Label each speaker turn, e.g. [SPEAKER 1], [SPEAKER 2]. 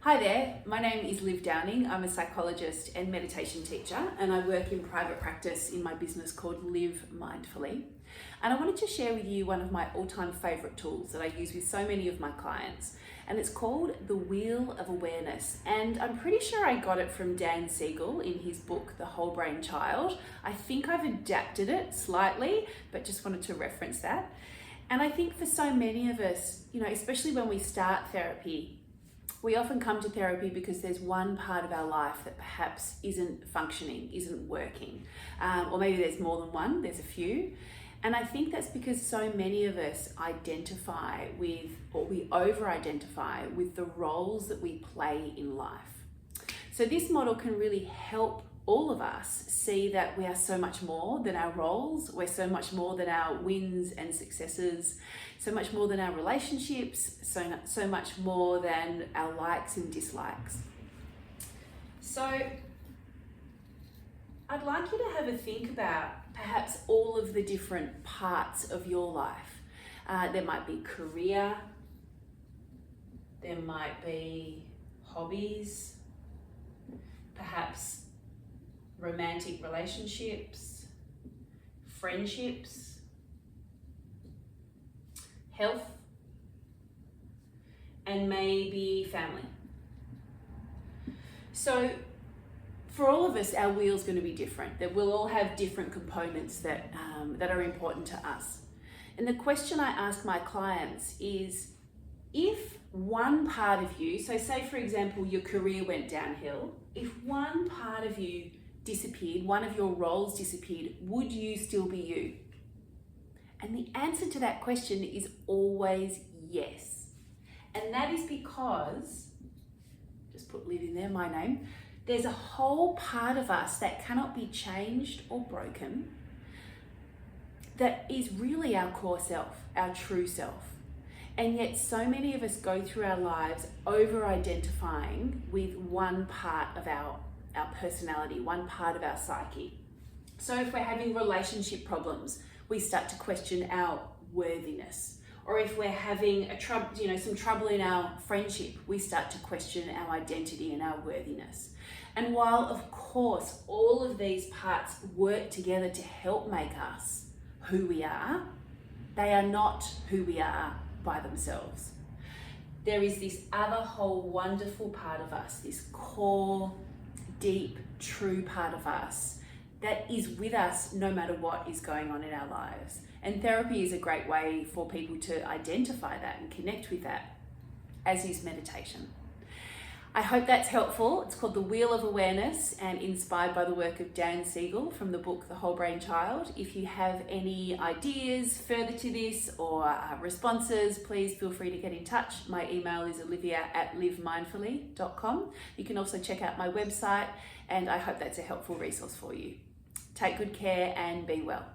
[SPEAKER 1] Hi there, my name is Liv Downing. I'm a psychologist and meditation teacher, and I work in private practice in my business called Live Mindfully. And I wanted to share with you one of my all-time favorite tools that I use with so many of my clients, and it's called the Wheel of Awareness. And I'm pretty sure I got it from Dan Siegel in his book, The Whole Brain Child. I think I've adapted it slightly, but just wanted to reference that. And I think for so many of us, especially when we start therapy, we often come to therapy because there's one part of our life that perhaps isn't functioning, isn't working. Or maybe there's more than one, there's a few. And I think that's because so many of us identify with, or we over-identify with the roles that we play in life. So this model can really help all of us see that we are so much more than our roles, we're so much more than our wins and successes, so much more than our relationships, so much more than our likes and dislikes. So I'd like you to have a think about perhaps all of the different parts of your life. There might be career, there might be hobbies, perhaps romantic relationships, friendships, health, and maybe family. So for all of us, our wheel's going to be different. That we'll all have different components that are important to us. And the question I ask my clients is, if one part of you, so say for example your career went downhill, if one part of you disappeared, one of your roles disappeared, would you still be you? And the answer to that question is always yes. And that is because, just put Liv in there, my name, there's a whole part of us that cannot be changed or broken, that is really our core self, our true self. And yet so many of us go through our lives over-identifying with one part of our personality, one part of our psyche. So if we're having relationship problems, we start to question our worthiness. Or if we're having some trouble in our friendship, we start to question our identity and our worthiness. And while of course all of these parts work together to help make us who we are, they are not who we are by themselves. There is this other whole wonderful part of us, this core, deep, true part of us that is with us no matter what is going on in our lives. And therapy is a great way for people to identify that and connect with that, as is meditation. I hope that's helpful. It's called The Wheel of Awareness and inspired by the work of Dan Siegel from the book The Whole Brain Child. If you have any ideas further to this or responses, please feel free to get in touch. My email is olivia@livemindfully.com. You can also check out my website, and I hope that's a helpful resource for you. Take good care and be well.